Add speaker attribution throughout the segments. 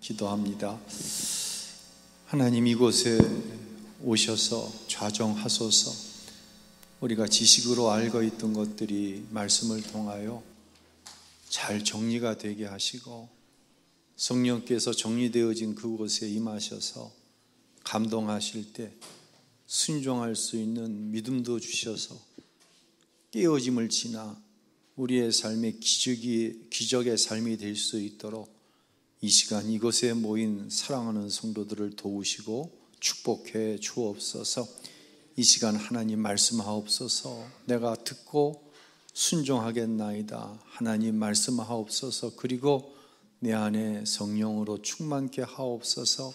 Speaker 1: 기도합니다. 하나님, 이곳에 오셔서 좌정하소서. 우리가 지식으로 알고 있던 것들이 말씀을 통하여 잘 정리가 되게 하시고, 성령께서 정리되어진 그곳에 임하셔서 감동하실 때 순종할 수 있는 믿음도 주셔서 깨어짐을 지나 우리의 삶의 기적의 삶이 될 수 있도록 이 시간 이곳에 모인 사랑하는 성도들을 도우시고 축복해 주옵소서. 이 시간 하나님 말씀하옵소서. 내가 듣고 순종하겠나이다. 하나님 말씀하옵소서. 그리고 내 안에 성령으로 충만케 하옵소서.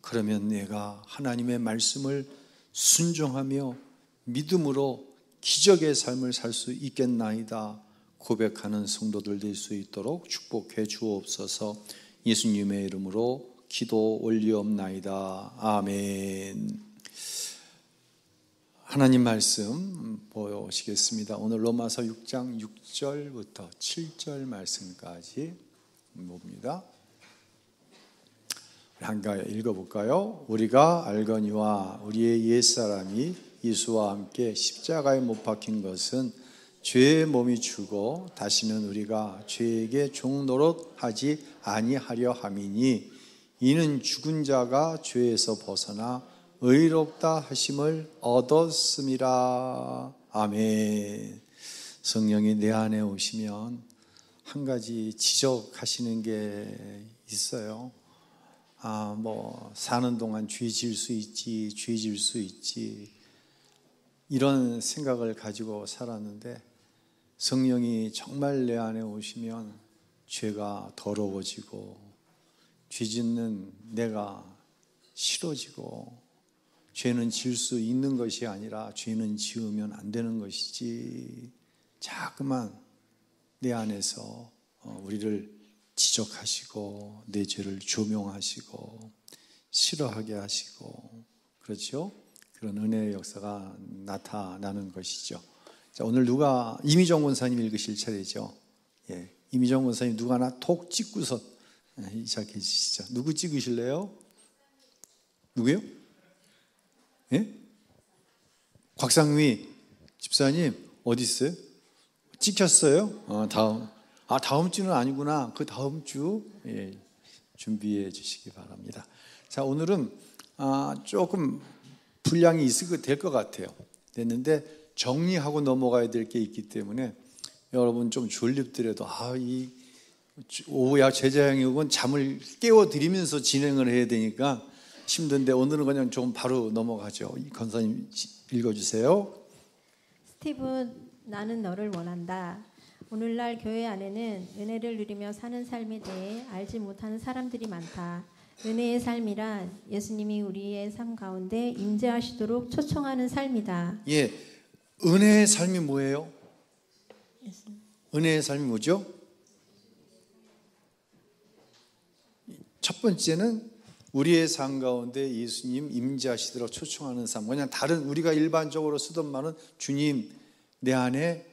Speaker 1: 그러면 내가 하나님의 말씀을 순종하며 믿음으로 기적의 삶을 살 수 있겠나이다 고백하는 성도들 될 수 있도록 축복해 주옵소서. 예수님의 이름으로 기도 올리옵나이다. 아멘. 하나님 말씀 보시겠습니다. 오늘 로마서 6장 6절부터 7절 말씀까지 봅니다. 한번 읽어볼까요? 우리가 알거니와 우리의 옛사람이 예수와 함께 십자가에 못 박힌 것은 죄의 몸이 주고 다시는 우리가 죄에게 종노릇하지 아니하려 함이니, 이는 죽은 자가 죄에서 벗어나 의롭다 하심을 얻었음이라. 아멘. 성령이 내 안에 오시면 한 가지 지적하시는 게 있어요. 사는 동안 죄 질 수 있지 이런 생각을 가지고 살았는데, 성령이 정말 내 안에 오시면 죄가 더러워지고 죄 짓는 내가 싫어지고, 죄는 질 수 있는 것이 아니라 죄는 지으면 안 되는 것이지, 자꾸만 내 안에서 우리를 지적하시고 내 죄를 조명하시고 싫어하게 하시고, 그렇죠? 그런 은혜의 역사가 나타나는 것이죠. 자, 오늘 누가 이미정 권사님 읽으실 차례죠. 예, 이미정 권사님 누가 하나 톡 찍고서 시작해 주시죠. 누구 찍으실래요? 누구요? 예? 곽상위 집사님 어디 있어요? 찍혔어요? 다음 주는 아니구나. 그 다음 주 준비해 주시기 바랍니다. 자, 오늘은 조금 분량이 될 것 같아요. 됐는데 정리하고 넘어가야 될 게 있기 때문에 여러분 좀 졸립더라도 이 오후야 제자형육은 잠을 깨워드리면서 진행을 해야 되니까 힘든데, 오늘은 그냥 좀 바로 넘어가죠. 권사님 읽어주세요.
Speaker 2: 스티븐, 나는 너를 원한다. 오늘날 교회 안에는 은혜를 누리며 사는 삶에 대해 알지 못하는 사람들이 많다. 은혜의 삶이란 예수님이 우리의 삶 가운데 임재하시도록 초청하는 삶이다.
Speaker 1: 예, 은혜의 삶이 뭐예요? 은혜의 삶이 뭐죠? 첫 번째는 우리의 삶 가운데 예수님 임재하시도록 초청하는 삶. 그냥 다른 우리가 일반적으로 쓰던 말은 주님 내 안에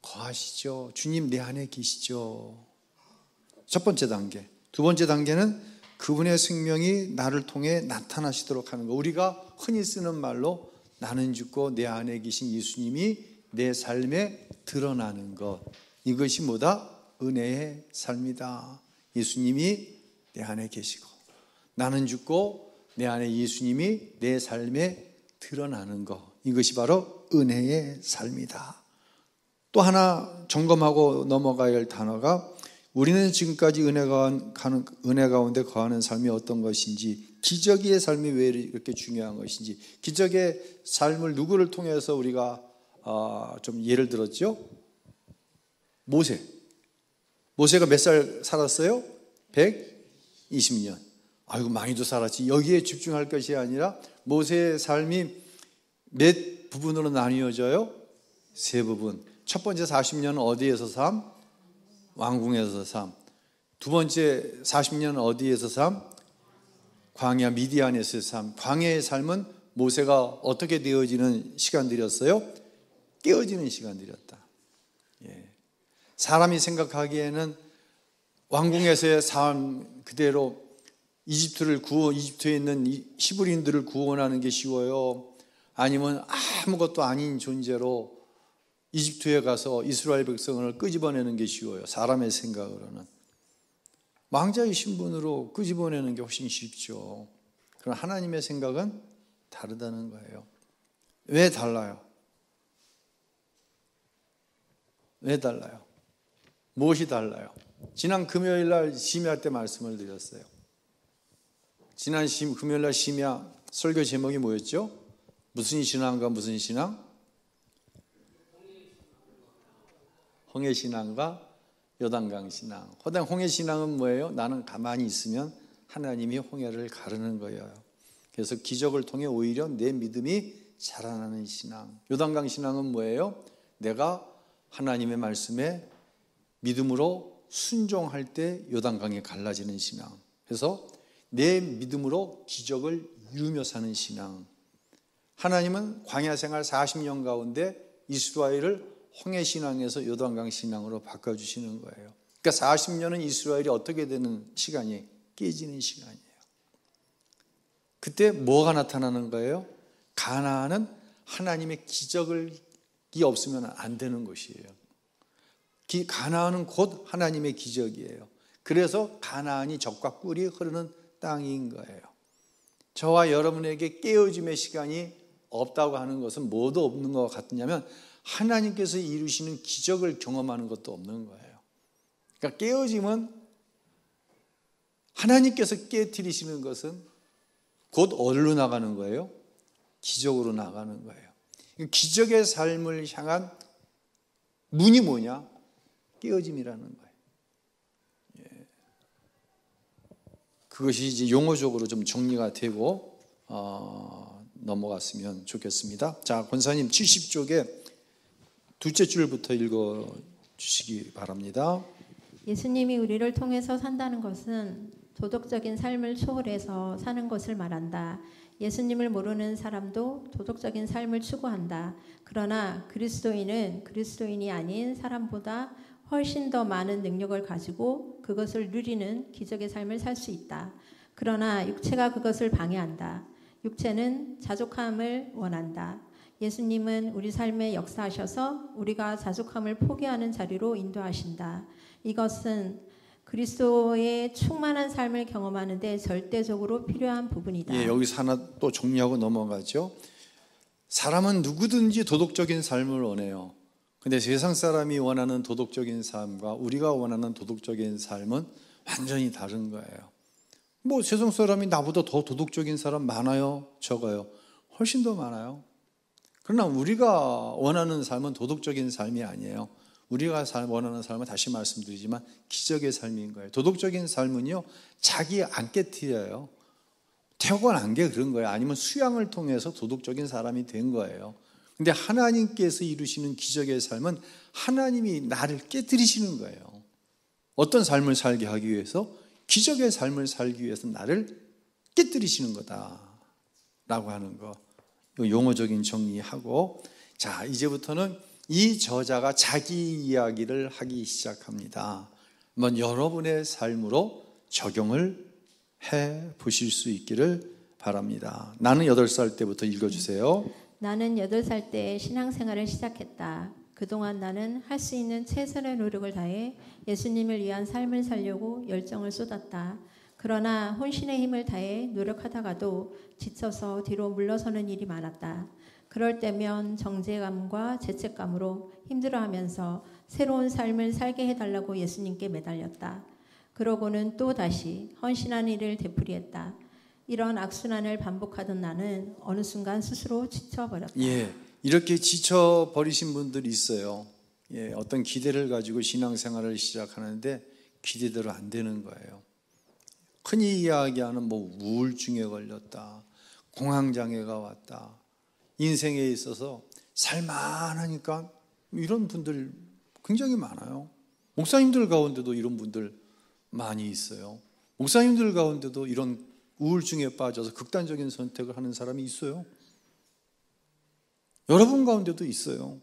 Speaker 1: 거하시죠. 주님 내 안에 계시죠. 첫 번째 단계. 두 번째 단계는 그분의 생명이 나를 통해 나타나시도록 하는 것. 우리가 흔히 쓰는 말로 나는 죽고 내 안에 계신 예수님이 내 삶에 드러나는 것. 이것이 뭐다? 은혜의 삶이다. 예수님이 내 안에 계시고 나는 죽고 내 안에 예수님이 내 삶에 드러나는 것. 이것이 바로 은혜의 삶이다. 또 하나 점검하고 넘어가야 할 단어가, 우리는 지금까지 은혜 가운데 거하는 삶이 어떤 것인지, 기적의 삶이 왜 이렇게 중요한 것인지, 기적의 삶을 누구를 통해서 우리가 좀 예를 들었죠? 모세가 몇 살 살았어요? 120년. 아이고 많이도 살았지. 여기에 집중할 것이 아니라 모세의 삶이 몇 부분으로 나뉘어져요? 세 부분. 첫 번째 40년은 어디에서 삶? 왕궁에서 삶. 두 번째 40년은 어디에서 삶? 광야 미디안에서의 삶. 광야의 삶은 모세가 어떻게 되어지는 시간들이었어요? 깨어지는 시간들이었다. 사람이 생각하기에는 왕궁에서의 삶 그대로 이집트에 있는 히브리인들을 구원하는 게 쉬워요? 아니면 아무것도 아닌 존재로 이집트에 가서 이스라엘 백성을 끄집어내는 게 쉬워요? 사람의 생각으로는 왕자의 신분으로 끄집어내는 게 훨씬 쉽죠. 그러나 하나님의 생각은 다르다는 거예요. 왜 달라요? 왜 달라요? 무엇이 달라요? 지난 금요일 날 심야 때 말씀을 드렸어요. 지난 금요일 날 심야 설교 제목이 뭐였죠? 무슨 신앙과 무슨 신앙? 홍해신앙과 요단강 신앙. 홍해신앙은 뭐예요? 나는 가만히 있으면 하나님이 홍해를 가르는 거예요. 그래서 기적을 통해 오히려 내 믿음이 자라나는 신앙. 요단강 신앙은 뭐예요? 내가 하나님의 말씀에 믿음으로 순종할 때 요단강이 갈라지는 신앙. 그래서 내 믿음으로 기적을 이루며 사는 신앙. 하나님은 광야 생활 40년 가운데 이스라엘을 홍해 신앙에서 요단강 신앙으로 바꿔주시는 거예요. 그러니까 40년은 이스라엘이 어떻게 되는 시간이 깨지는 시간이에요. 그때 뭐가 나타나는 거예요? 가나안은 하나님의 기적이 없으면 안 되는 것이에요. 가나안은 곧 하나님의 기적이에요. 그래서 가나안이 젖과 꿀이 흐르는 땅인 거예요. 저와 여러분에게 깨어짐의 시간이 없다고 하는 것은 뭐도 없는 것 같냐면 하나님께서 이루시는 기적을 경험하는 것도 없는 거예요. 그러니까 깨어짐은 하나님께서 깨트리시는 것은 곧 어디로 나가는 거예요? 기적으로 나가는 거예요. 기적의 삶을 향한 문이 뭐냐? 깨어짐이라는 거예요. 그것이 이제 용어적으로 좀 정리가 되고 넘어갔으면 좋겠습니다. 자, 권사님 70쪽에 둘째 줄부터 읽어 주시기 바랍니다.
Speaker 2: 예수님이 우리를 통해서 산다는 것은 도덕적인 삶을 초월해서 사는 것을 말한다. 예수님을 모르는 사람도 도덕적인 삶을 추구한다. 그러나 그리스도인은 그리스도인이 아닌 사람보다 훨씬 더 많은 능력을 가지고 그것을 누리는 기적의 삶을 살 수 있다. 그러나 육체가 그것을 방해한다. 육체는 자족함을 원한다. 예수님은 우리 삶에 역사하셔서 우리가 자족함을 포기하는 자리로 인도하신다. 이것은 그리스도의 충만한 삶을 경험하는 데 절대적으로 필요한 부분이다.
Speaker 1: 여기서 하나 또 정리하고 넘어가죠. 사람은 누구든지 도덕적인 삶을 원해요. 근데 세상 사람이 원하는 도덕적인 삶과 우리가 원하는 도덕적인 삶은 완전히 다른 거예요. 뭐 세상 사람이 나보다 더 도덕적인 사람 많아요? 적어요? 훨씬 더 많아요. 그러나 우리가 원하는 삶은 도덕적인 삶이 아니에요. 우리가 원하는 삶은 다시 말씀드리지만 기적의 삶인 거예요. 도덕적인 삶은요, 자기 안 깨트려요. 태어난 게 그런 거예요. 아니면 수양을 통해서 도덕적인 사람이 된 거예요. 근데 하나님께서 이루시는 기적의 삶은 하나님이 나를 깨트리시는 거예요. 어떤 삶을 살게 하기 위해서? 기적의 삶을 살기 위해서 나를 깨트리시는 거다라고 하는 거. 용어적인 정리하고, 자, 이제부터는 이 저자가 자기 이야기를 하기 시작합니다. 한번 여러분의 삶으로 적용을 해 보실 수 있기를 바랍니다. 나는 8살 때부터 읽어주세요.
Speaker 2: 나는 8살 때 신앙생활을 시작했다. 그동안 나는 할 수 있는 최선의 노력을 다해 예수님을 위한 삶을 살려고 열정을 쏟았다. 그러나 혼신의 힘을 다해 노력하다가도 지쳐서 뒤로 물러서는 일이 많았다. 그럴 때면 정죄감과 죄책감으로 힘들어하면서 새로운 삶을 살게 해달라고 예수님께 매달렸다. 그러고는 또 다시 헌신한 일을 되풀이했다. 이런 악순환을 반복하던 나는 어느 순간 스스로 지쳐버렸다.
Speaker 1: 이렇게 지쳐버리신 분들이 있어요. 어떤 기대를 가지고 신앙생활을 시작하는데 기대대로 안 되는 거예요. 흔히 이야기하는 우울증에 걸렸다, 공황장애가 왔다, 인생에 있어서 살만하니까 이런 분들 굉장히 많아요. 목사님들 가운데도 이런 분들 많이 있어요. 목사님들 가운데도 이런 우울증에 빠져서 극단적인 선택을 하는 사람이 있어요. 여러분 가운데도 있어요.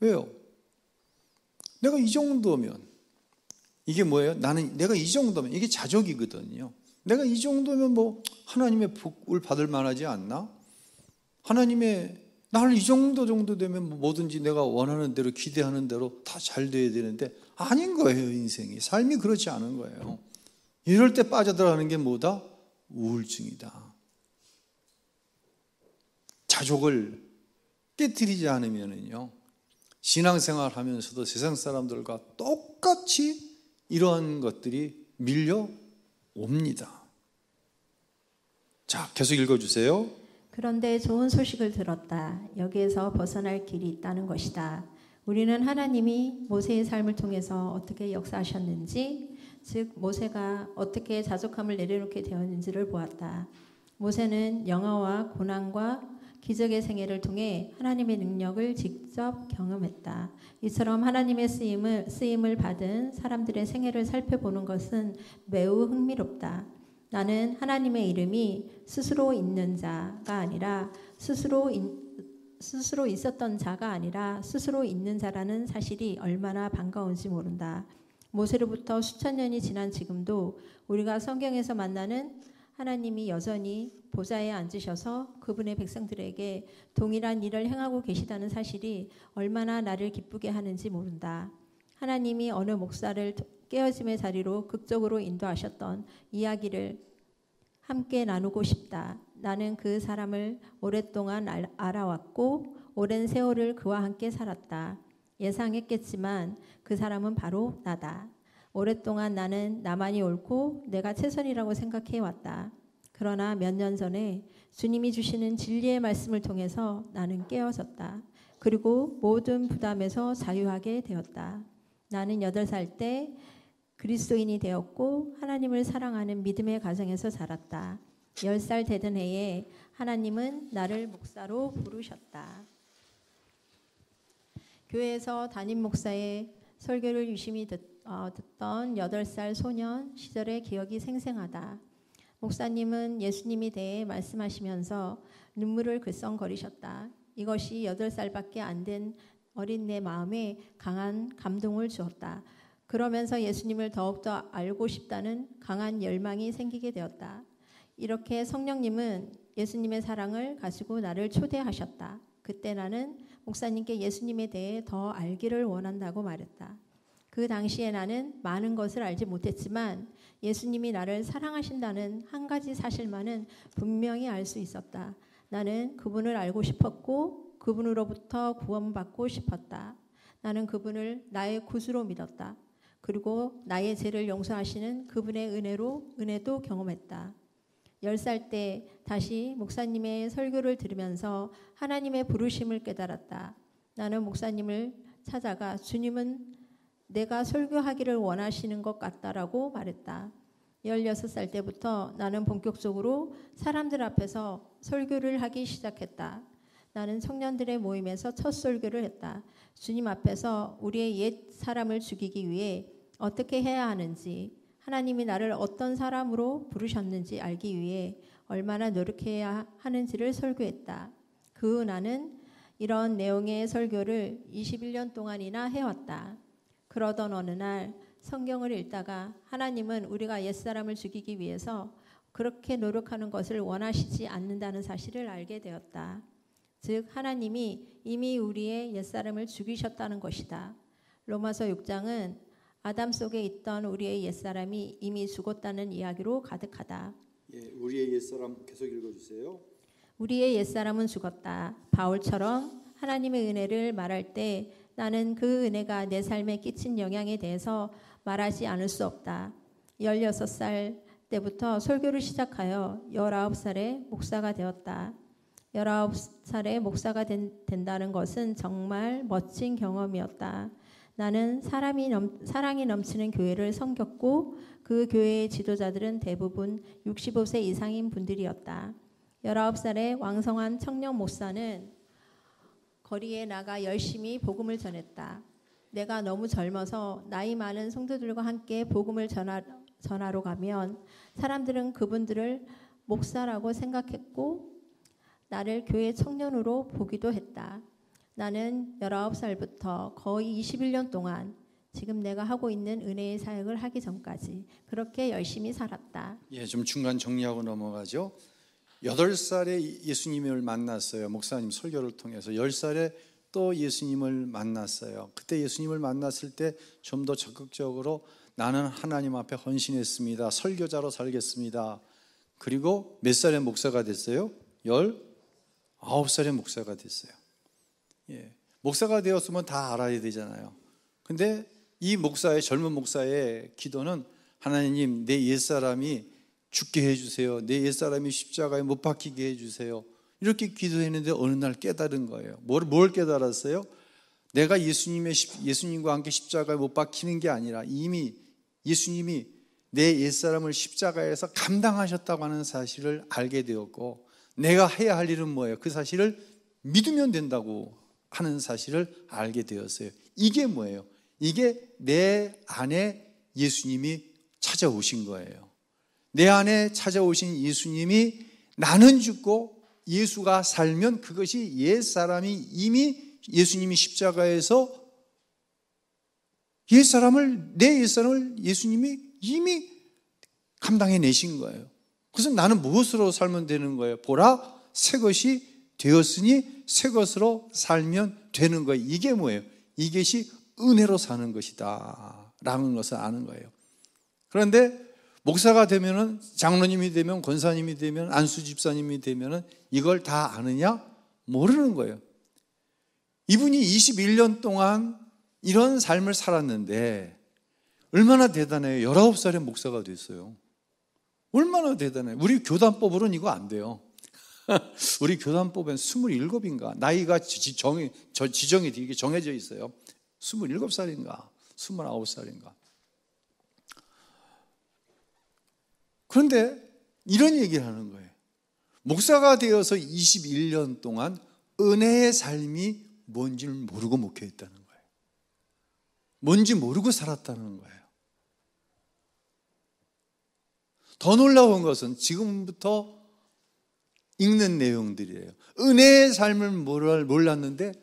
Speaker 1: 왜요? 내가 이 정도면 이게 뭐예요? 내가 이 정도면 이게 자족이거든요. 내가 이 정도면 뭐 하나님의 복을 받을 만하지 않나? 하나님의 나를 이 정도 되면 뭐든지 내가 원하는 대로 기대하는 대로 다 잘 돼야 되는데 아닌 거예요. 인생이 삶이 그렇지 않은 거예요. 이럴 때 빠져들어가는 게 뭐다? 우울증이다. 자족을 깨뜨리지 않으면요 신앙생활 하면서도 세상 사람들과 똑같이 이러한 것들이 밀려옵니다. 자, 계속 읽어주세요.
Speaker 2: 그런데 좋은 소식을 들었다. 여기에서 벗어날 길이 있다는 것이다. 우리는 하나님이 모세의 삶을 통해서 어떻게 역사하셨는지, 즉 모세가 어떻게 자족함을 내려놓게 되었는지를 보았다. 모세는 영화와 고난과 기적의 생애를 통해 하나님의 능력을 직접 경험했다. 이처럼 하나님의 쓰임을 받은 사람들의 생애를 살펴보는 것은 매우 흥미롭다. 나는 하나님의 이름이 스스로 있는 자가 아니라 스스로 있었던 자가 아니라 스스로 있는 자라는 사실이 얼마나 반가운지 모른다. 모세로부터 수천 년이 지난 지금도 우리가 성경에서 만나는 하나님이 여전히 보좌에 앉으셔서 그분의 백성들에게 동일한 일을 행하고 계시다는 사실이 얼마나 나를 기쁘게 하는지 모른다. 하나님이 어느 목사를 깨어짐의 자리로 극적으로 인도하셨던 이야기를 함께 나누고 싶다. 나는 그 사람을 오랫동안 알아왔고 오랜 세월을 그와 함께 살았다. 예상했겠지만 그 사람은 바로 나다. 오랫동안 나는 나만이 옳고 내가 최선이라고 생각해왔다. 그러나 몇 년 전에 주님이 주시는 진리의 말씀을 통해서 나는 깨어졌다. 그리고 모든 부담에서 자유하게 되었다. 나는 8살 때 그리스도인이 되었고 하나님을 사랑하는 믿음의 가정에서 자랐다. 10살 되던 해에 하나님은 나를 목사로 부르셨다. 교회에서 담임 목사의 설교를 유심히 듣던 8살 소년 시절의 기억이 생생하다. 목사님은 예수님에 대해 말씀하시면서 눈물을 글썽거리셨다. 이것이 8살밖에 안 된 어린 내 마음에 강한 감동을 주었다. 그러면서 예수님을 더욱더 알고 싶다는 강한 열망이 생기게 되었다. 이렇게 성령님은 예수님의 사랑을 가지고 나를 초대하셨다. 그때 나는 목사님께 예수님에 대해 더 알기를 원한다고 말했다. 그 당시에 나는 많은 것을 알지 못했지만 예수님이 나를 사랑하신다는 한 가지 사실만은 분명히 알 수 있었다. 나는 그분을 알고 싶었고 그분으로부터 구원받고 싶었다. 나는 그분을 나의 구주로 믿었다. 그리고 나의 죄를 용서하시는 그분의 은혜도 경험했다. 10살 때 다시 목사님의 설교를 들으면서 하나님의 부르심을 깨달았다. 나는 목사님을 찾아가 주님은 내가 설교하기를 원하시는 것 같다라고 말했다. 16살 때부터 나는 본격적으로 사람들 앞에서 설교를 하기 시작했다. 나는 청년들의 모임에서 첫 설교를 했다. 주님 앞에서 우리의 옛 사람을 죽이기 위해 어떻게 해야 하는지, 하나님이 나를 어떤 사람으로 부르셨는지 알기 위해 얼마나 노력해야 하는지를 설교했다. 그 후 나는 이런 내용의 설교를 21년 동안이나 해왔다. 그러던 어느 날 성경을 읽다가 하나님은 우리가 옛사람을 죽이기 위해서 그렇게 노력하는 것을 원하시지 않는다는 사실을 알게 되었다. 즉 하나님이 이미 우리의 옛사람을 죽이셨다는 것이다. 로마서 6장은 아담 속에 있던 우리의 옛사람이 이미 죽었다는 이야기로 가득하다.
Speaker 1: 예, 우리의 옛사람 계속 읽어주세요.
Speaker 2: 우리의 옛사람은 죽었다. 바울처럼 하나님의 은혜를 말할 때 나는 그 은혜가 내 삶에 끼친 영향에 대해서 말하지 않을 수 없다. 16살 때부터 설교를 시작하여 19살에 목사가 되었다. 19살에 목사가 된다는 것은 정말 멋진 경험이었다. 나는 사랑이 넘치는 교회를 섬겼고 그 교회의 지도자들은 대부분 65세 이상인 분들이었다. 19살의 왕성한 청년 목사는 거리에 나가 열심히 복음을 전했다. 내가 너무 젊어서 나이 많은 성도들과 함께 복음을 전하러 가면 사람들은 그분들을 목사라고 생각했고 나를 교회 청년으로 보기도 했다. 나는 19살부터 거의 21년 동안 지금 내가 하고 있는 은혜의 사역을 하기 전까지 그렇게 열심히 살았다.
Speaker 1: 예, 좀 중간 정리하고 넘어가죠. 8살에 예수님을 만났어요. 목사님 설교를 통해서 10살에 또 예수님을 만났어요. 그때 예수님을 만났을 때 좀 더 적극적으로 나는 하나님 앞에 헌신했습니다. 설교자로 살겠습니다. 그리고 몇 살에 목사가 됐어요? 19살에 목사가 됐어요. 예, 목사가 되었으면 다 알아야 되잖아요. 근데 이 목사의, 젊은 목사의 기도는 하나님, 내 옛사람이 죽게 해주세요. 내 옛사람이 십자가에 못 박히게 해주세요. 이렇게 기도했는데 어느 날 깨달은 거예요. 뭘 깨달았어요? 내가 예수님과 함께 십자가에 못 박히는 게 아니라 이미 예수님이 내 옛사람을 십자가에서 감당하셨다고 하는 사실을 알게 되었고, 내가 해야 할 일은 뭐예요? 그 사실을 믿으면 된다고 하는 사실을 알게 되었어요. 이게 뭐예요? 이게 내 안에 예수님이 찾아오신 거예요. 내 안에 찾아오신 예수님이 나는 죽고 예수가 살면 그것이 옛사람이 이미 예수님이 십자가에서 내 옛사람을 예수님이 이미 감당해 내신 거예요. 그래서 나는 무엇으로 살면 되는 거예요? 보라, 새 것이 되었으니 새 것으로 살면 되는 거예요. 이게 뭐예요? 이것이 은혜로 사는 것이다 라는 것을 아는 거예요. 그런데 목사가 되면은, 장로님이 되면, 권사님이 되면, 안수 집사님이 되면은 이걸 다 아느냐? 모르는 거예요. 이분이 21년 동안 이런 삶을 살았는데 얼마나 대단해요. 19살에 목사가 됐어요. 얼마나 대단해요. 우리 교단법으로는 이거 안 돼요. 우리 교단법엔 27인가 나이가 지정이 되게 정해져 있어요. 27살인가 29살인가. 그런데 이런 얘기를 하는 거예요. 목사가 되어서 21년 동안 은혜의 삶이 뭔지를 모르고 목회했다는 거예요. 뭔지 모르고 살았다는 거예요. 더 놀라운 것은 지금부터 읽는 내용들이에요. 은혜의 삶을 몰랐는데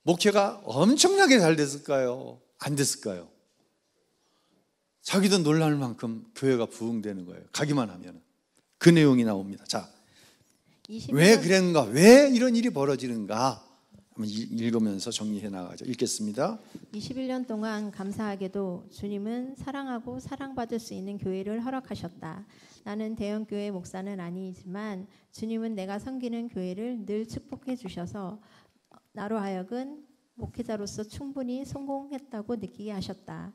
Speaker 1: 목회가 엄청나게 잘 됐을까요? 안 됐을까요? 자기도 놀랄 만큼 교회가 부흥되는 거예요. 가기만 하면. 그 내용이 나옵니다. 자, 왜 그랬는가? 왜 이런 일이 벌어지는가? 한번 읽으면서 정리해 나가죠. 읽겠습니다.
Speaker 2: 21년 동안 감사하게도 주님은 사랑하고 사랑받을 수 있는 교회를 허락하셨다. 나는 대형교회 목사는 아니지만 주님은 내가 섬기는 교회를 늘 축복해 주셔서 나로 하여금 목회자로서 충분히 성공했다고 느끼게 하셨다.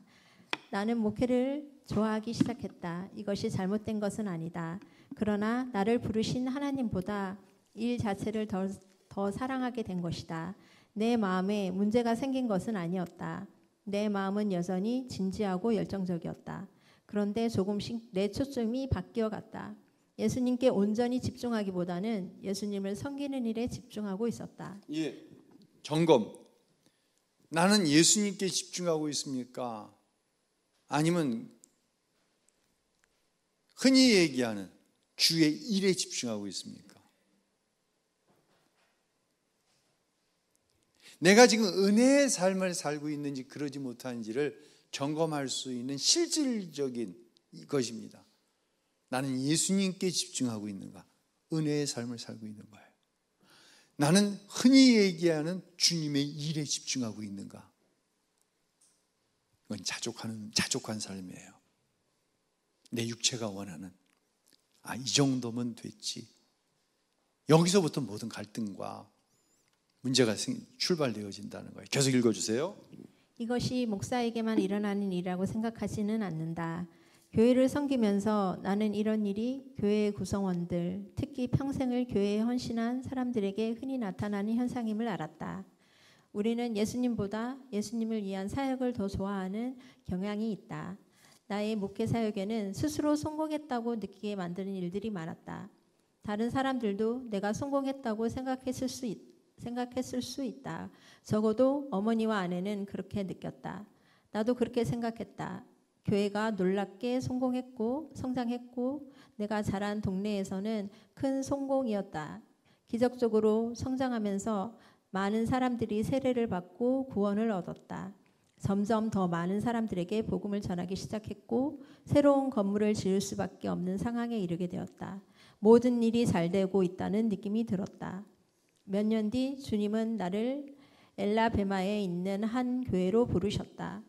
Speaker 2: 나는 목회를 좋아하기 시작했다. 이것이 잘못된 것은 아니다. 그러나 나를 부르신 하나님보다 일 자체를 더 사랑하게 된 것이다. 내 마음에 문제가 생긴 것은 아니었다. 내 마음은 여전히 진지하고 열정적이었다. 그런데 조금씩 내 초점이 바뀌어갔다. 예수님께 온전히 집중하기보다는 예수님을 섬기는 일에 집중하고 있었다.
Speaker 1: 예, 점검. 나는 예수님께 집중하고 있습니까? 아니면 흔히 얘기하는 주의 일에 집중하고 있습니까? 내가 지금 은혜의 삶을 살고 있는지 그러지 못하는지를 점검할 수 있는 실질적인 것입니다. 나는 예수님께 집중하고 있는가? 은혜의 삶을 살고 있는 거예요. 나는 흔히 얘기하는 주님의 일에 집중하고 있는가? 이건 자족한 삶이에요. 내 육체가 원하는, 이 정도면 됐지. 여기서부터 모든 갈등과 문제가 출발되어진다는 거예요. 계속 읽어주세요.
Speaker 2: 이것이 목사에게만 일어나는 일이라고 생각하지는 않는다. 교회를 섬기면서 나는 이런 일이 교회의 구성원들, 특히 평생을 교회에 헌신한 사람들에게 흔히 나타나는 현상임을 알았다. 우리는 예수님보다 예수님을 위한 사역을 더 좋아하는 경향이 있다. 나의 목회 사역에는 스스로 성공했다고 느끼게 만드는 일들이 많았다. 다른 사람들도 내가 성공했다고 생각했을 수 있다. 적어도 어머니와 아내는 그렇게 느꼈다. 나도 그렇게 생각했다. 교회가 놀랍게 성공했고 성장했고 내가 자란 동네에서는 큰 성공이었다. 기적적으로 성장하면서 많은 사람들이 세례를 받고 구원을 얻었다. 점점 더 많은 사람들에게 복음을 전하기 시작했고 새로운 건물을 지을 수밖에 없는 상황에 이르게 되었다. 모든 일이 잘 되고 있다는 느낌이 들었다. 몇 년 뒤 주님은 나를 엘라베마에 있는 한 교회로 부르셨다.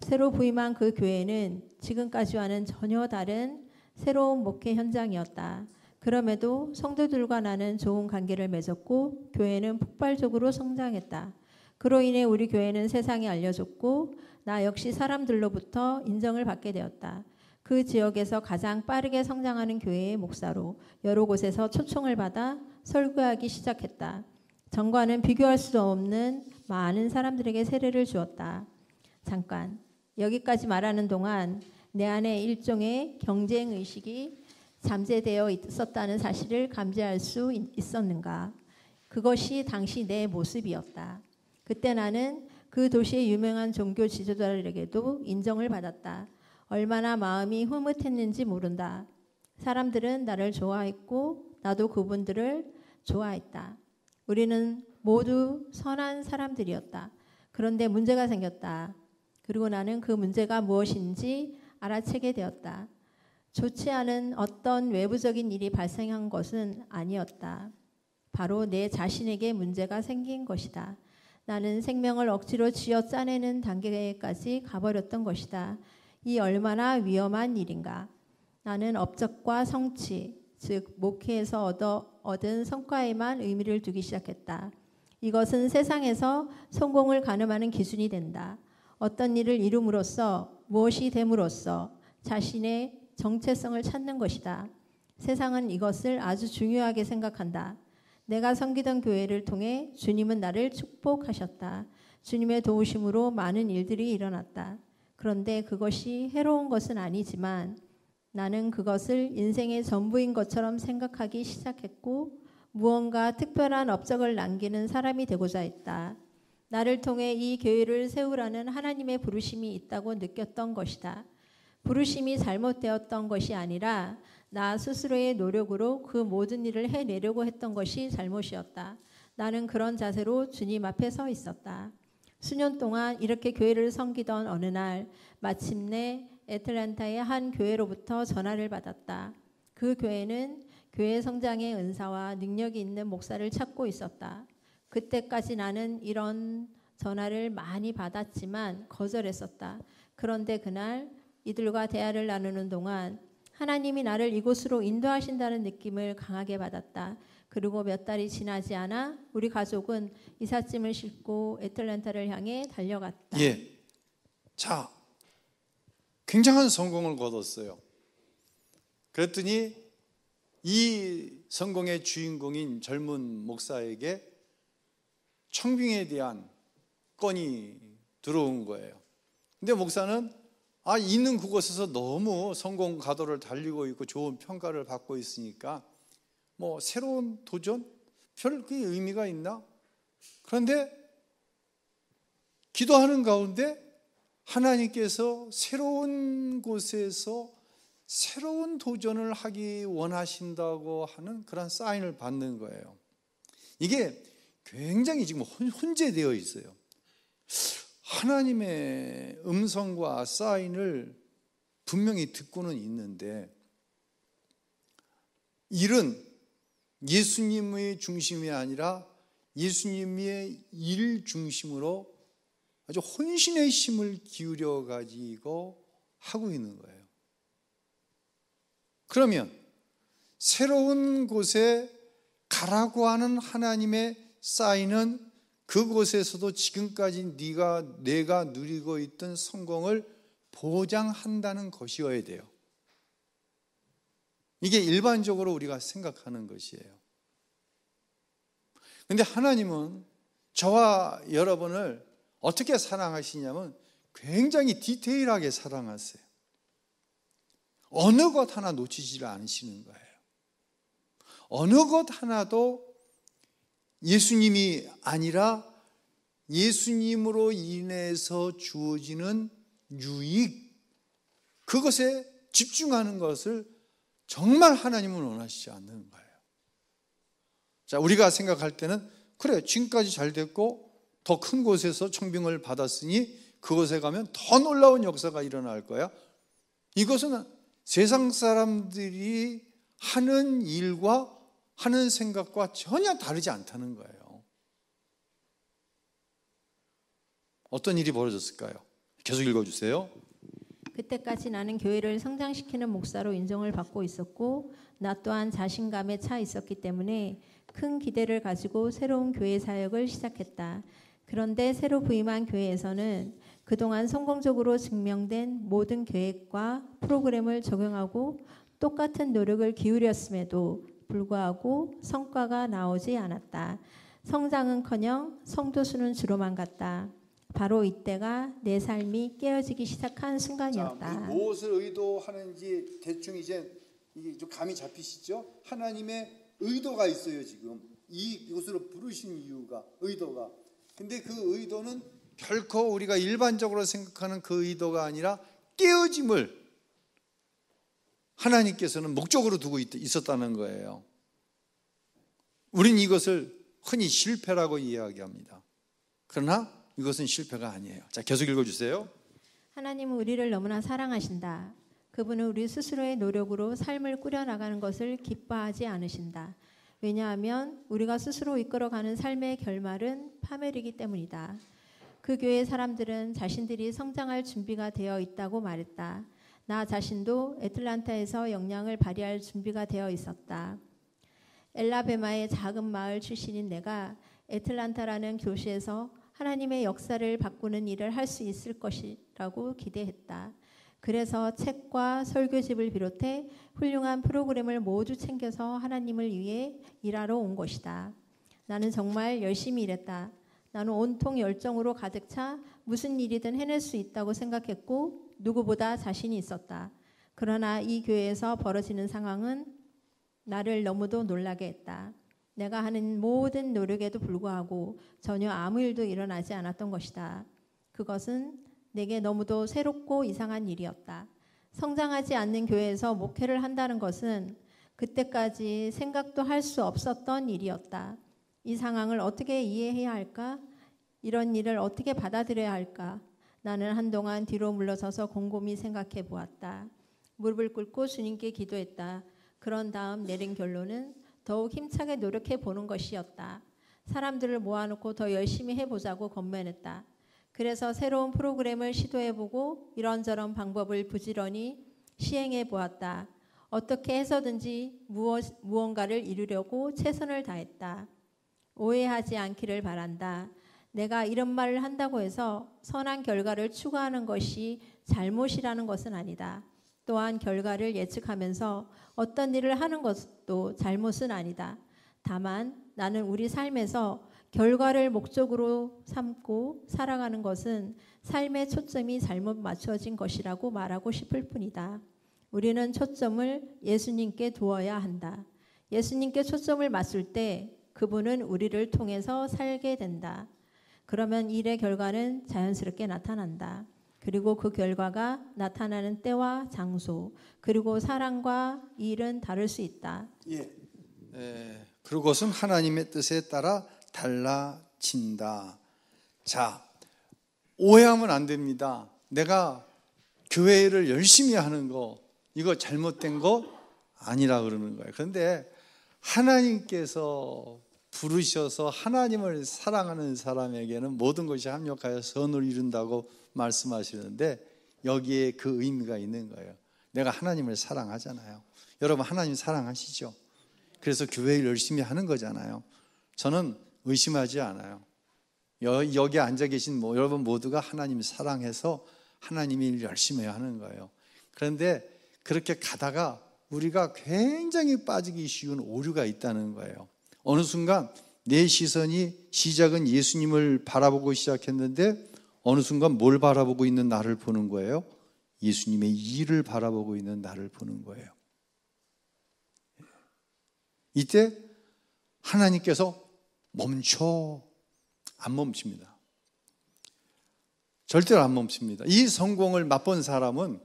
Speaker 2: 새로 부임한 그 교회는 지금까지와는 전혀 다른 새로운 목회 현장이었다. 그럼에도 성도들과 나는 좋은 관계를 맺었고 교회는 폭발적으로 성장했다. 그로 인해 우리 교회는 세상에 알려졌고 나 역시 사람들로부터 인정을 받게 되었다. 그 지역에서 가장 빠르게 성장하는 교회의 목사로 여러 곳에서 초청을 받아 설교하기 시작했다. 전과는 비교할 수 없는 많은 사람들에게 세례를 주었다. 잠깐 여기까지 말하는 동안 내 안에 일종의 경쟁의식이 잠재되어 있었다는 사실을 감지할 수 있었는가? 그것이 당시 내 모습이었다. 그때 나는 그 도시의 유명한 종교 지도자들에게도 인정을 받았다. 얼마나 마음이 흐뭇했는지 모른다. 사람들은 나를 좋아했고 나도 그분들을 좋아했다. 우리는 모두 선한 사람들이었다. 그런데 문제가 생겼다. 그리고 나는 그 문제가 무엇인지 알아채게 되었다. 좋지 않은 어떤 외부적인 일이 발생한 것은 아니었다. 바로 내 자신에게 문제가 생긴 것이다. 나는 생명을 억지로 쥐어 짜내는 단계까지 가버렸던 것이다. 이 얼마나 위험한 일인가. 나는 업적과 성취, 즉 목회에서 얻은 성과에만 의미를 두기 시작했다. 이것은 세상에서 성공을 가늠하는 기준이 된다. 어떤 일을 이룸으로써 무엇이 됨으로써 자신의 정체성을 찾는 것이다. 세상은 이것을 아주 중요하게 생각한다. 내가 섬기던 교회를 통해 주님은 나를 축복하셨다. 주님의 도우심으로 많은 일들이 일어났다. 그런데 그것이 해로운 것은 아니지만 나는 그것을 인생의 전부인 것처럼 생각하기 시작했고 무언가 특별한 업적을 남기는 사람이 되고자 했다. 나를 통해 이 교회를 세우라는 하나님의 부르심이 있다고 느꼈던 것이다. 부르심이 잘못되었던 것이 아니라 나 스스로의 노력으로 그 모든 일을 해내려고 했던 것이 잘못이었다. 나는 그런 자세로 주님 앞에 서 있었다. 수년 동안 이렇게 교회를 섬기던 어느 날 마침내 애틀랜타의 한 교회로부터 전화를 받았다. 그 교회는 교회 성장의 은사와 능력이 있는 목사를 찾고 있었다. 그때까지 나는 이런 전화를 많이 받았지만 거절했었다. 그런데 그날 이들과 대화를 나누는 동안 하나님이 나를 이곳으로 인도하신다는 느낌을 강하게 받았다. 그리고 몇 달이 지나지 않아 우리 가족은 이삿짐을 싣고 애틀랜타를 향해 달려갔다.
Speaker 1: 예. 자, 굉장한 성공을 거뒀어요. 그랬더니 이 성공의 주인공인 젊은 목사에게 청빙에 대한 건이 들어온 거예요. 근데 목사는 있는 그곳에서 너무 성공 가도를 달리고 있고 좋은 평가를 받고 있으니까 뭐 새로운 도전? 별 그게 의미가 있나? 그런데 기도하는 가운데 하나님께서 새로운 곳에서 새로운 도전을 하기 원하신다고 하는 그런 사인을 받는 거예요. 이게 굉장히 지금 혼재되어 있어요. 하나님의 음성과 사인을 분명히 듣고는 있는데 일은 예수님의 중심이 아니라 예수님의 일 중심으로 아주 혼신의 힘을 기울여 가지고 하고 있는 거예요. 그러면 새로운 곳에 가라고 하는 하나님의 사인은 그곳에서도 지금까지 내가 누리고 있던 성공을 보장한다는 것이어야 돼요. 이게 일반적으로 우리가 생각하는 것이에요. 그런데 하나님은 저와 여러분을 어떻게 사랑하시냐면 굉장히 디테일하게 사랑하세요. 어느 것 하나 놓치지를 않으시는 거예요. 어느 것 하나도 예수님이 아니라 예수님으로 인해서 주어지는 유익, 그것에 집중하는 것을 정말 하나님은 원하시지 않는 거예요. 자, 우리가 생각할 때는 그래, 지금까지 잘 됐고 더 큰 곳에서 청빙을 받았으니 그곳에 가면 더 놀라운 역사가 일어날 거야. 이것은 세상 사람들이 하는 일과 하는 생각과 전혀 다르지 않다는 거예요. 어떤 일이 벌어졌을까요? 계속 읽어주세요.
Speaker 2: 그때까지 나는 교회를 성장시키는 목사로 인정을 받고 있었고 나 또한 자신감에 차 있었기 때문에 큰 기대를 가지고 새로운 교회 사역을 시작했다. 그런데 새로 부임한 교회에서는 그동안 성공적으로 증명된 모든 계획과 프로그램을 적용하고 똑같은 노력을 기울였음에도 불구하고 성과가 나오지 않았다. 성장은커녕 성도 수는 줄어만 갔다. 바로 이때가 내 삶이 깨어지기 시작한 순간이었다.
Speaker 1: 자, 무엇을 의도하는지 대충 이제 이게 좀 감이 잡히시죠? 하나님의 의도가 있어요. 지금 이곳으로 부르신 이유가, 의도가. 근데 그 의도는 결코 우리가 일반적으로 생각하는 그 의도가 아니라 깨어짐을 하나님께서는 목적으로 두고 있었다는 거예요. 우린 이것을 흔히 실패라고 이야기합니다. 그러나 이것은 실패가 아니에요. 자, 계속 읽어주세요.
Speaker 2: 하나님은 우리를 너무나 사랑하신다. 그분은 우리 스스로의 노력으로 삶을 꾸려나가는 것을 기뻐하지 않으신다. 왜냐하면 우리가 스스로 이끌어가는 삶의 결말은 파멸이기 때문이다. 그 교회 사람들은 자신들이 성장할 준비가 되어 있다고 말했다. 나 자신도 애틀란타에서 역량을 발휘할 준비가 되어 있었다. 엘라베마의 작은 마을 출신인 내가 애틀란타라는 교시에서 하나님의 역사를 바꾸는 일을 할 수 있을 것이라고 기대했다. 그래서 책과 설교집을 비롯해 훌륭한 프로그램을 모두 챙겨서 하나님을 위해 일하러 온 것이다. 나는 정말 열심히 일했다. 나는 온통 열정으로 가득 차 무슨 일이든 해낼 수 있다고 생각했고 누구보다 자신이 있었다. 그러나 이 교회에서 벌어지는 상황은 나를 너무도 놀라게 했다. 내가 하는 모든 노력에도 불구하고 전혀 아무 일도 일어나지 않았던 것이다. 그것은 내게 너무도 새롭고 이상한 일이었다. 성장하지 않는 교회에서 목회를 한다는 것은 그때까지 생각도 할 수 없었던 일이었다. 이 상황을 어떻게 이해해야 할까? 이런 일을 어떻게 받아들여야 할까? 나는 한동안 뒤로 물러서서 곰곰이 생각해 보았다. 무릎을 꿇고 주님께 기도했다. 그런 다음 내린 결론은 더욱 힘차게 노력해 보는 것이었다. 사람들을 모아놓고 더 열심히 해보자고 권면했다. 그래서 새로운 프로그램을 시도해보고 이런저런 방법을 부지런히 시행해 보았다. 어떻게 해서든지 무언가를 이루려고 최선을 다했다. 오해하지 않기를 바란다. 내가 이런 말을 한다고 해서 선한 결과를 추구하는 것이 잘못이라는 것은 아니다. 또한 결과를 예측하면서 어떤 일을 하는 것도 잘못은 아니다. 다만 나는 우리 삶에서 결과를 목적으로 삼고 살아가는 것은 삶의 초점이 잘못 맞춰진 것이라고 말하고 싶을 뿐이다. 우리는 초점을 예수님께 두어야 한다. 예수님께 초점을 맞출 때 그분은 우리를 통해서 살게 된다. 그러면 일의 결과는 자연스럽게 나타난다. 그리고 그 결과가 나타나는 때와 장소, 그리고 사람과 일은 다를 수 있다.
Speaker 1: 그것은 하나님의 뜻에 따라 달라진다. 자, 오해하면 안 됩니다. 내가 교회를 열심히 하는 거, 이거 잘못된 거 아니라 그러는 거예요. 그런데 하나님께서 부르셔서 하나님을 사랑하는 사람에게는 모든 것이 합력하여 선을 이룬다고 말씀하시는데 여기에 그 의미가 있는 거예요. 내가 하나님을 사랑하잖아요. 여러분 하나님 사랑하시죠? 그래서 교회를 열심히 하는 거잖아요. 저는 의심하지 않아요. 여기 앉아 계신 여러분 모두가 하나님 사랑해서 하나님이 일 열심히 하는 거예요. 그런데 그렇게 가다가 우리가 굉장히 빠지기 쉬운 오류가 있다는 거예요. 어느 순간 내 시선이 시작은 예수님을 바라보고 시작했는데 어느 순간 뭘 바라보고 있는 나를 보는 거예요? 예수님의 일을 바라보고 있는 나를 보는 거예요. 이때 하나님께서 멈춰. 안 멈춥니다. 절대로 안 멈춥니다. 이 성공을 맛본 사람은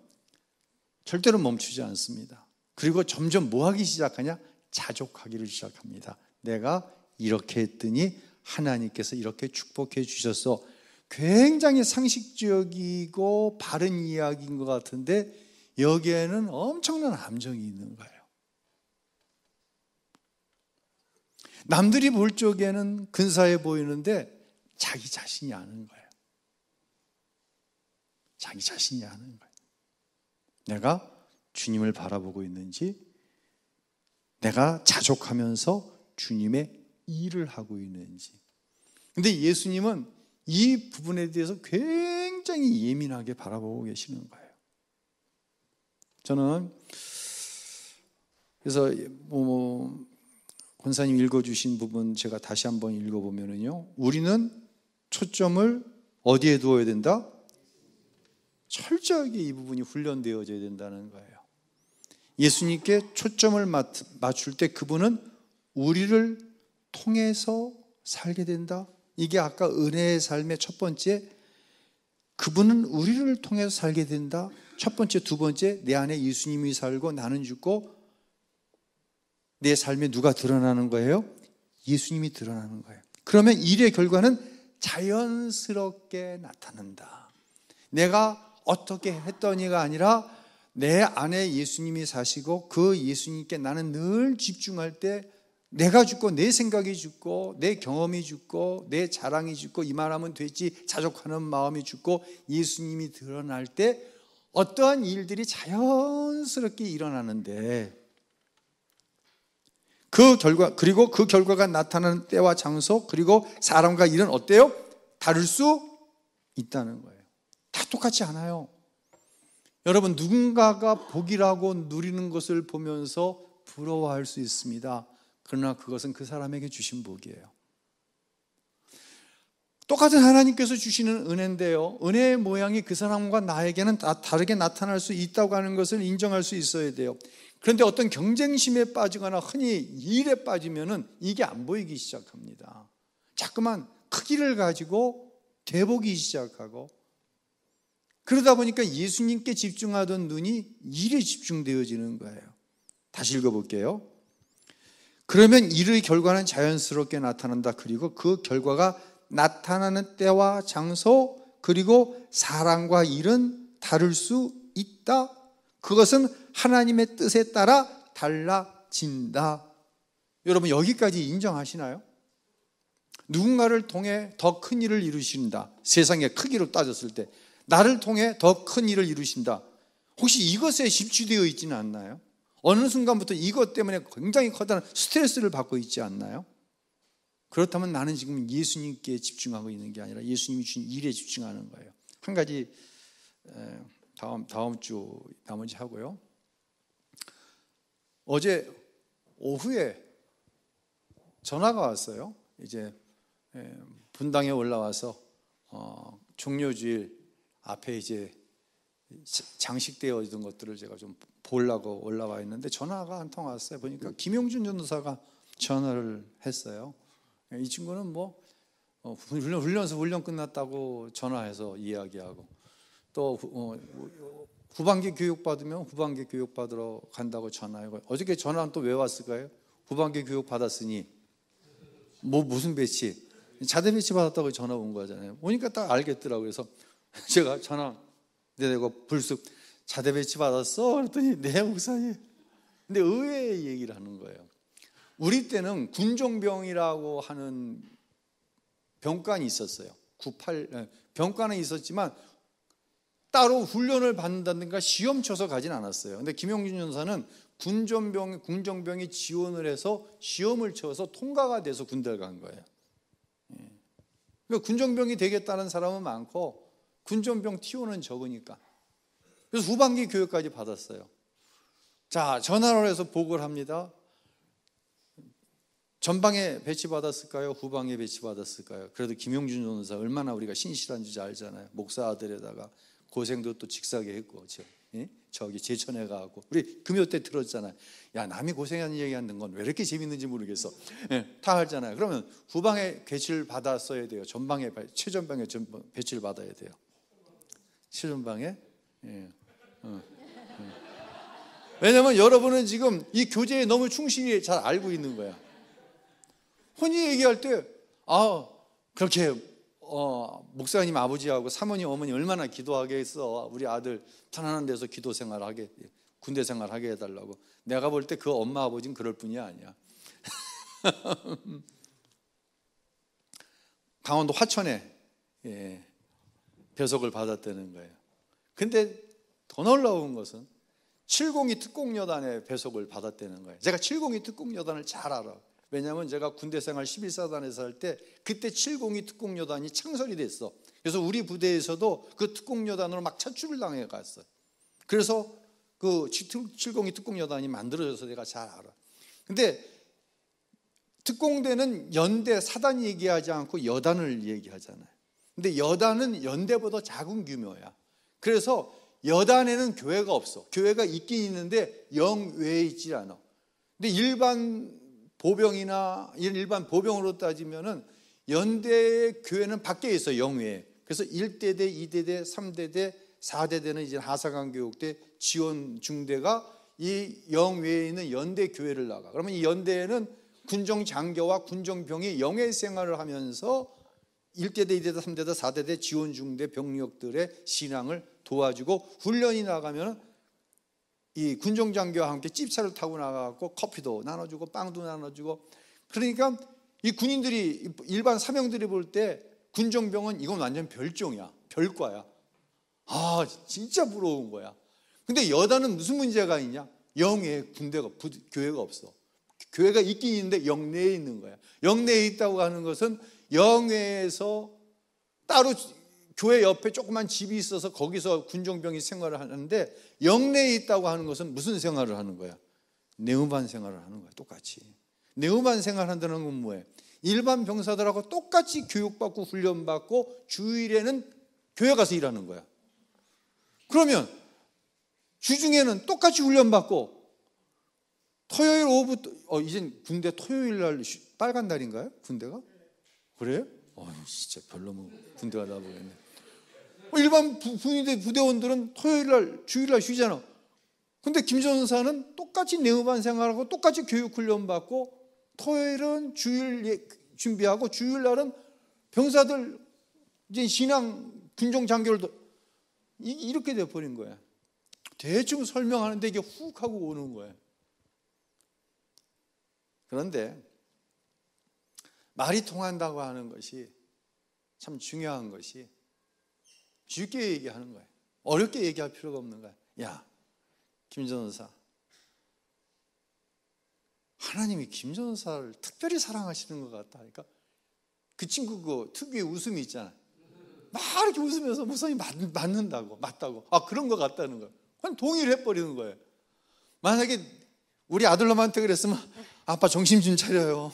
Speaker 1: 절대로 멈추지 않습니다. 그리고 점점 뭐 하기 시작하냐? 자족하기를 시작합니다. 내가 이렇게 했더니 하나님께서 이렇게 축복해 주셔서 굉장히 상식적이고 바른 이야기인 것 같은데 여기에는 엄청난 함정이 있는 거예요. 남들이 볼 적에는 근사해 보이는데 자기 자신이 아는 거예요. 자기 자신이 아는 거예요. 내가 주님을 바라보고 있는지, 내가 자족하면서 주님의 일을 하고 있는지. 근데 예수님은 이 부분에 대해서 굉장히 예민하게 바라보고 계시는 거예요. 저는 그래서 권사님 읽어주신 부분 제가 다시 한번 읽어보면요, 우리는 초점을 어디에 두어야 된다? 철저하게 이 부분이 훈련되어져야 된다는 거예요. 예수님께 초점을 맞출 때 그분은 우리를 통해서 살게 된다. 이게 아까 은혜의 삶의 첫 번째, 그분은 우리를 통해서 살게 된다. 첫 번째, 두 번째, 내 안에 예수님이 살고 나는 죽고 내 삶에 누가 드러나는 거예요? 예수님이 드러나는 거예요. 그러면 일의 결과는 자연스럽게 나타난다. 내가 어떻게 했더니가 아니라 내 안에 예수님이 사시고 그 예수님께 나는 늘 집중할 때 내가 죽고 내 생각이 죽고 내 경험이 죽고 내 자랑이 죽고 이만하면 되지 자족하는 마음이 죽고 예수님이 드러날 때 어떠한 일들이 자연스럽게 일어나는데 그 결과, 그리고 그 결과가 나타나는 때와 장소, 그리고 사람과 일은 어때요? 다를 수 있다는 거예요. 다 똑같지 않아요. 여러분, 누군가가 복이라고 누리는 것을 보면서 부러워할 수 있습니다. 그러나 그것은 그 사람에게 주신 복이에요. 똑같은 하나님께서 주시는 은혜인데요, 은혜의 모양이 그 사람과 나에게는 다르게 나타날 수 있다고 하는 것을 인정할 수 있어야 돼요. 그런데 어떤 경쟁심에 빠지거나 흔히 일에 빠지면은 이게 안 보이기 시작합니다. 자꾸만 크기를 가지고 대보기 시작하고, 그러다 보니까 예수님께 집중하던 눈이 일에 집중되어지는 거예요. 다시 읽어볼게요. 그러면 일의 결과는 자연스럽게 나타난다. 그리고 그 결과가 나타나는 때와 장소, 그리고 사람과 일은 다를 수 있다. 그것은 하나님의 뜻에 따라 달라진다. 여러분, 여기까지 인정하시나요? 누군가를 통해 더 큰 일을 이루신다. 세상의 크기로 따졌을 때 나를 통해 더 큰 일을 이루신다. 혹시 이것에 집중되어 있지는 않나요? 어느 순간부터 이것 때문에 굉장히 커다란 스트레스를 받고 있지 않나요? 그렇다면 나는 지금 예수님께 집중하고 있는 게 아니라 예수님이 주신 일에 집중하는 거예요. 한 가지 다음 주 나머지 하고요. 어제 오후에 전화가 왔어요. 이제 분당에 올라와서 종료주일 앞에 이제 장식되어 있던 것들을 제가 좀 보려고 올라와 있는데 전화가 한 통 왔어요. 보니까 김용준 전도사가 전화를 했어요. 이 친구는 뭐 훈련 끝났다고 전화해서 이야기하고, 또 후반기 교육 받으면 후반기 교육 받으러 간다고 전화하고, 어저께 전화는 또 왜 왔을까요? 후반기 교육 받았으니 무슨 배치? 자대 배치 받았다고 전화 온 거잖아요. 오니까 딱 알겠더라고요. 그래서 제가 전화 내고 불쑥 자대 배치 받았어? 그랬더니 네, 목사님. 근데 의외의 얘기를 하는 거예요. 우리 때는 군종병이라고 하는 병관이 있었어요. 병관은 있었지만 따로 훈련을 받는다든가 시험 쳐서 가진 않았어요. 근데 김용준 전사는 군종병이 지원을 해서 시험을 쳐서 통과가 돼서 군대를 간 거예요. 그러니까 군종병이 되겠다는 사람은 많고 군종병 T1은 적으니까. 그래서 후반기 교육까지 받았어요. 자, 전화를 해서 보고를 합니다. 전방에 배치받았을까요? 후방에 배치받았을까요? 그래도 김용준 전사 얼마나 우리가 신실한지 알잖아요. 목사 아들에다가 고생도 또 직사게 했고, 저기 제천에 가고, 우리 금요 때 들었잖아요. 야, 남이 고생하는 얘기하는 건 왜 이렇게 재밌는지 모르겠어. 다 알잖아요. 그러면 후방에 배치를 받았어야 돼요. 전방에, 최전방에 배치를 받아야 돼요. 최전방에. 왜냐하면 여러분은 지금 이 교제에 너무 충실히 잘 알고 있는 거야. 혼이 얘기할 때 그렇게 목사님 아버지하고 사모님 어머니 얼마나 기도하겠어. 우리 아들 편안한 데서 기도 생활하게, 군대 생활하게 해달라고. 내가 볼 때 그 엄마 아버지는 그럴 뿐이 아니야. 강원도 화천에 배속을 받았다는 거예요. 근데 더 놀라운 것은 702 특공여단에 배속을 받았다는 거예요. 제가 702 특공여단을 잘 알아. 왜냐하면 제가 군대 생활 11사단에서 할 때 그때 702 특공여단이 창설이 됐어. 그래서 우리 부대에서도 그 특공여단으로 막 차출을 당해 갔어요. 그래서 그 702 특공여단이 만들어져서 내가 잘 알아. 근데 특공대는 연대, 사단 얘기하지 않고 여단을 얘기하잖아요. 근데 여단은 연대보다 작은 규모야. 그래서 여단에는 교회가 없어. 교회가 있긴 있는데 영외에 있지 않아. 근데 일반 보병이나 일반 보병으로 따지면은 연대의 교회는 밖에 있어, 영외에. 그래서 1대대, 2대대, 3대대, 4대대는 이제 하사관교육대, 지원 중대가 이 영외에 있는 연대 교회를 나가. 그러면 이 연대에는 군정 장교와 군정병이 영외 생활을 하면서 1대대, 2대대, 3대대, 4대대 지원 중대 병력들의 신앙을 도와주고, 훈련이 나가면 이 군정 장교와 함께 찝차를 타고 나가고 커피도 나눠주고 빵도 나눠주고. 그러니까 이 군인들이, 일반 사병들이 볼 때 군정병은 이건 완전 별종이야, 별과야. 아, 진짜 부러운 거야. 근데 여단은 무슨 문제가 있냐? 영외에 교회가 없어. 교회가 있긴 있는데 영내에 있는 거야. 영내에 있다고 하는 것은 영외에서 따로 교회 옆에 조그만 집이 있어서 거기서 군정병이 생활을 하는데, 영내에 있다고 하는 것은 무슨 생활을 하는 거야? 내음반 생활을 하는 거야, 똑같이. 내음반 생활한다는 건 뭐예요? 일반 병사들하고 똑같이 교육받고 훈련받고 주일에는 교회 가서 일하는 거야. 그러면 주중에는 똑같이 훈련받고, 토요일 오후부터, 이젠 군대 토요일 날 빨간 날인가요? 군대가? 그래요? 진짜 별로 군대가 나보겠네. 일반 부대원들은 토요일 날, 주일 날 쉬잖아. 근데 김전사는 똑같이 내음반 생활하고 똑같이 교육 훈련 받고, 토요일은 주일 준비하고 주일 날은 병사들 이제 신앙 군종 장교를 이렇게 돼 버린 거야. 대충 설명하는데 이게 훅 하고 오는 거야. 그런데 말이 통한다고 하는 것이 참 중요한 것이, 쉽게 얘기하는 거예요. 어렵게 얘기할 필요가 없는 거야. 야, 김전사, 하나님이 김전사를 특별히 사랑하시는 것 같다 하니까 그 친구 그 특유의 웃음이 있잖아. 막 이렇게 웃으면서 목사님 맞다고. 그런 것 같다는 거야. 그냥 동의를 해버리는 거예요. 만약에 우리 아들놈한테 그랬으면, 아빠 정신 좀 차려요.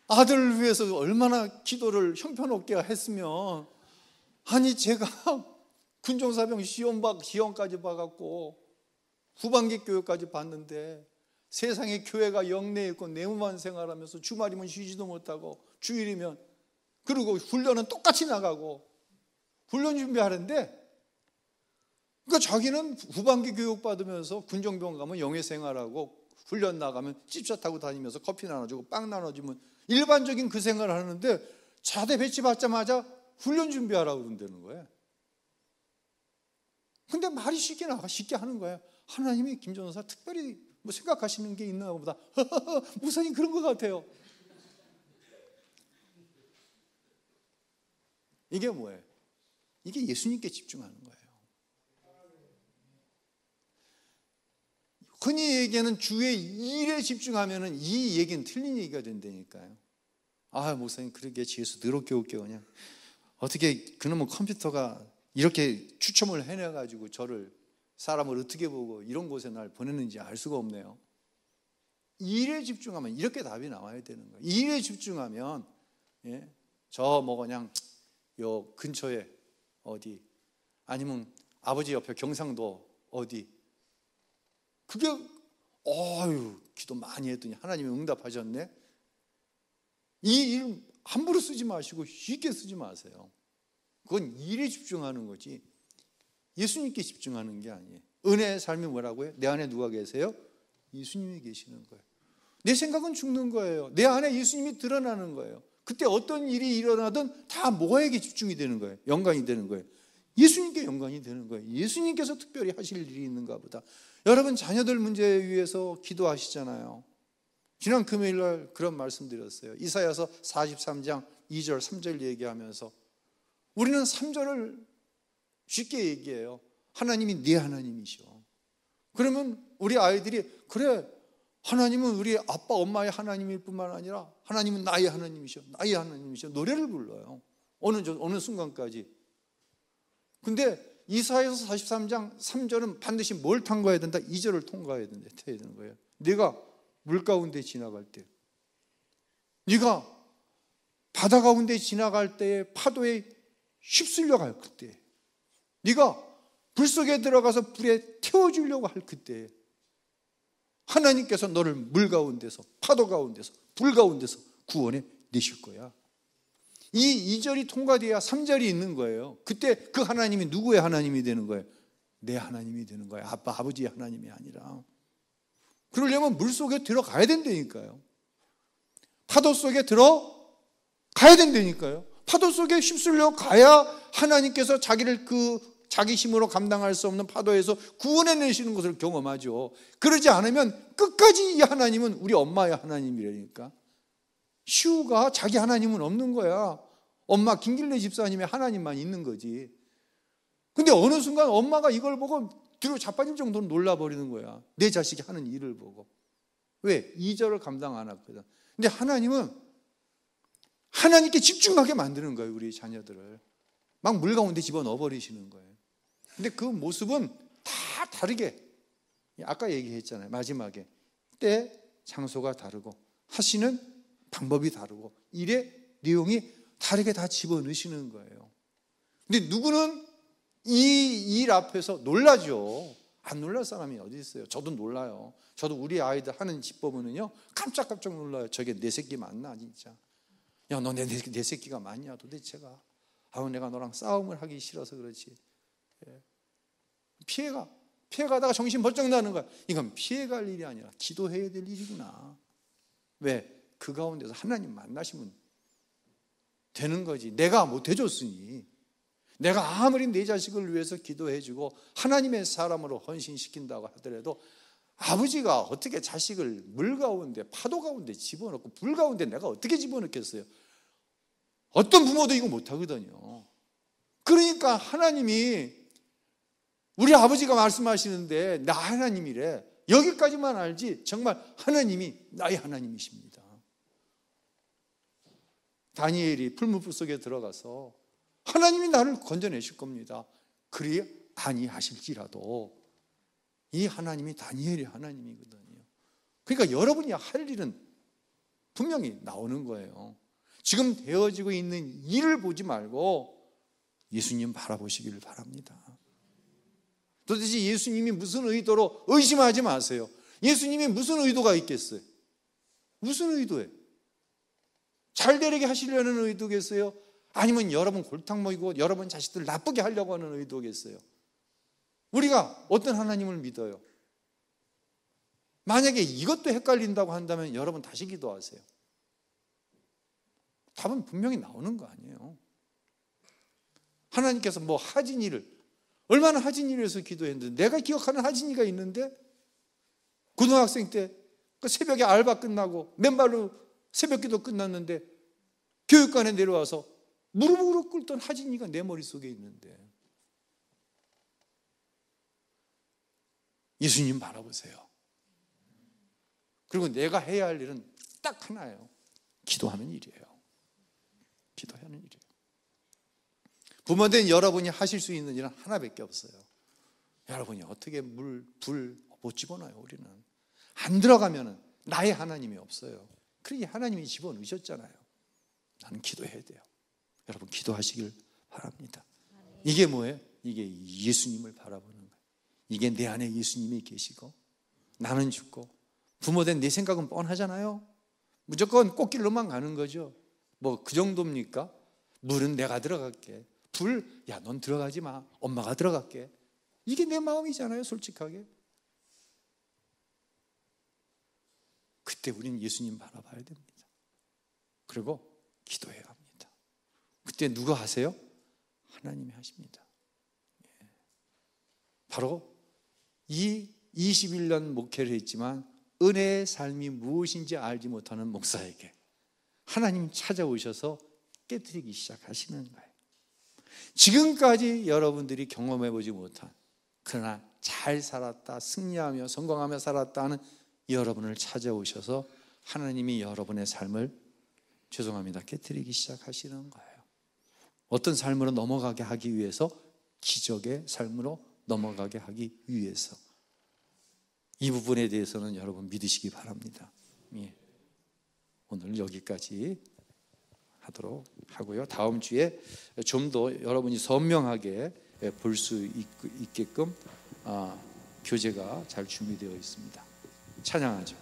Speaker 1: 아들을 위해서 얼마나 기도를 형편없게 했으면. 아니, 제가 군종사병 시험까지 봐갖고 후반기 교육까지 봤는데, 세상에 교회가 영내에 있고 내무만 생활하면서 주말이면 쉬지도 못하고 주일이면, 그리고 훈련은 똑같이 나가고 훈련 준비하는데, 그러니까 자기는 후반기 교육 받으면서 군정병 가면 영외 생활하고 훈련 나가면 찝차 타고 다니면서 커피 나눠주고 빵 나눠주면 일반적인 그 생활을 하는데, 자대 배치 받자마자 훈련 준비하라고 그런다는 거예요. 근데 말이 쉽게 하는 거예요. 하나님이 김전사 특별히 생각하시는 게 있나 보다. 목사님 그런 것 같아요. 이게 뭐예요? 이게 예수님께 집중하는 거예요. 흔히 얘기하는 주의 일에 집중하면 이 얘기는 틀린 얘기가 된다니까요. 목사님 그러게 예수 더럽게 웃겨. 그냥 어떻게 그놈의 컴퓨터가 이렇게 추첨을 해내가지고 사람을 어떻게 보고 이런 곳에 날 보냈는지 알 수가 없네요. 일에 집중하면 이렇게 답이 나와야 되는 거예요. 일에 집중하면, 그냥 요 근처에 어디, 아니면 아버지 옆에 경상도 어디, 그게 기도 많이 했더니 하나님이 응답하셨네. 이 일 함부로 쓰지 마시고 쉽게 쓰지 마세요. 그건 일에 집중하는 거지 예수님께 집중하는 게 아니에요. 은혜의 삶이 뭐라고요? 내 안에 누가 계세요? 예수님이 계시는 거예요. 내 생각은 죽는 거예요. 내 안에 예수님이 드러나는 거예요. 그때 어떤 일이 일어나든 다 뭐에게 집중이 되는 거예요? 연관이 되는 거예요. 예수님께 연관이 되는 거예요. 예수님께서 특별히 하실 일이 있는가 보다. 여러분 자녀들 문제에 위해서 기도하시잖아요. 지난 금요일 날 그런 말씀 드렸어요. 이사야서 43장 2절 3절 얘기하면서 우리는 3절을 쉽게 얘기해요. 하나님이 네 하나님이셔. 그러면 우리 아이들이 그래, 하나님은 우리 아빠 엄마의 하나님일 뿐만 아니라 하나님은 나의 하나님이셔, 나의 하나님이셔 노래를 불러요. 어느 순간까지. 근데 이사야서 43장 3절은 반드시 뭘 통과해야 된다? 2절을 통과해야 되는 거예요. 네가 물 가운데 지나갈 때, 네가 바다 가운데 지나갈 때에 파도에 휩쓸려 갈 그때, 네가 불 속에 들어가서 불에 태워주려고 할 그때 하나님께서 너를 물 가운데서, 파도 가운데서, 불 가운데서 구원해 내실 거야. 이 2절이 통과돼야 3절이 있는 거예요. 그때 그 하나님이 누구의 하나님이 되는 거예요? 내 하나님이 되는 거예요. 아빠, 아버지의 하나님이 아니라. 그러려면 물 속에 들어가야 된다니까요. 파도 속에 들어가야 된다니까요. 파도 속에 휩쓸려 가야 하나님께서 자기를 자기 힘으로 감당할 수 없는 파도에서 구원해내시는 것을 경험하죠. 그러지 않으면 끝까지 이 하나님은 우리 엄마의 하나님이라니까. 시우가 자기 하나님은 없는 거야. 엄마 김길래 집사님의 하나님만 있는 거지. 근데 어느 순간 엄마가 이걸 보고 뒤로 자빠질 정도로 놀라버리는 거야. 내 자식이 하는 일을 보고. 왜? 2절을 감당 안 했거든. 근데 하나님은 하나님께 집중하게 만드는 거예요. 우리 자녀들을. 막 물 가운데 집어넣어 버리시는 거예요. 근데 그 모습은 다 다르게, 아까 얘기했잖아요. 마지막에 때 장소가 다르고 하시는 방법이 다르고 일의 내용이 다르게 다 집어넣으시는 거예요. 근데 누구는 이 일 앞에서 놀라죠. 안 놀랄 사람이 어디 있어요? 저도 놀라요. 저도 우리 아이들 하는 집 보면은요 깜짝깜짝 놀라요. 저게 내 새끼 맞나 진짜. 야, 너 내 새끼가 맞냐 도대체가. 아우, 내가 너랑 싸움을 하기 싫어서 그렇지. 피해가다가 정신 번쩍 나는 거야. 이건 피해갈 일이 아니라 기도해야 될 일이구나. 왜? 그 가운데서 하나님 만나시면 되는 거지. 내가 못 해줬으니, 내가 아무리 내 자식을 위해서 기도해주고 하나님의 사람으로 헌신시킨다고 하더라도 아버지가 어떻게 자식을 물 가운데, 파도 가운데 집어넣고 불 가운데 내가 어떻게 집어넣겠어요? 어떤 부모도 이거 못하거든요. 그러니까 하나님이, 우리 아버지가 말씀하시는데 나 하나님이래. 여기까지만 알지 정말 하나님이 나의 하나님이십니다. 다니엘이 풀무불 속에 들어가서 하나님이 나를 건져내실 겁니다. 그리 아니하실지라도 이 하나님이 다니엘의 하나님이거든요. 그러니까 여러분이 할 일은 분명히 나오는 거예요. 지금 되어지고 있는 일을 보지 말고 예수님 바라보시기를 바랍니다. 도대체 예수님이 무슨 의도로, 의심하지 마세요. 예수님이 무슨 의도가 있겠어요? 무슨 의도에? 잘 되게 하시려는 의도겠어요? 아니면 여러분 골탕 먹이고 여러분 자식들 나쁘게 하려고 하는 의도겠어요? 우리가 어떤 하나님을 믿어요? 만약에 이것도 헷갈린다고 한다면 여러분 다시 기도하세요. 답은 분명히 나오는 거 아니에요. 하나님께서 뭐 하진이를, 얼마나 하진이를 서 기도했는데, 내가 기억하는 하진이가 있는데, 고등학생 때 그 새벽에 알바 끝나고 맨발로 새벽기도 끝났는데 교육관에 내려와서 무릎으로 꿇던 하진이가 내 머릿속에 있는데, 예수님 바라보세요. 그리고 내가 해야 할 일은 딱 하나예요. 기도하는 일이에요. 기도하는 일이에요. 부모된 여러분이 하실 수 있는 일은 하나밖에 없어요. 여러분이 어떻게 물, 불 못 집어넣어요. 우리는 안 들어가면 나의 하나님이 없어요. 그러니 하나님이 집어넣으셨잖아요. 나는 기도해야 돼요. 여러분 기도하시길 바랍니다. 이게 뭐예요? 이게 예수님을 바라보는 거예요. 이게 내 안에 예수님이 계시고 나는 죽고, 부모된 내 생각은 뻔하잖아요. 무조건 꽃길로만 가는 거죠. 뭐 그 정도입니까? 물은 내가 들어갈게. 불, 야, 넌 들어가지 마. 엄마가 들어갈게. 이게 내 마음이잖아요, 솔직하게. 그때 우리는 예수님 바라봐야 됩니다. 그리고 기도해야 합니다. 그때 누가 하세요? 하나님이 하십니다. 바로 이 21년 목회를 했지만 은혜의 삶이 무엇인지 알지 못하는 목사에게 하나님 찾아오셔서 깨뜨리기 시작하시는 거예요. 지금까지 여러분들이 경험해보지 못한, 그러나 잘 살았다, 승리하며 성공하며 살았다는 여러분을 찾아오셔서 하나님이 여러분의 삶을 깨뜨리기 시작하시는 거예요. 어떤 삶으로 넘어가게 하기 위해서? 기적의 삶으로 넘어가게 하기 위해서. 이 부분에 대해서는 여러분 믿으시기 바랍니다. 예. 오늘 여기까지 하도록 하고요. 다음 주에 좀 더 여러분이 선명하게 볼 수 있게끔 교재가 잘 준비되어 있습니다. 찬양하죠.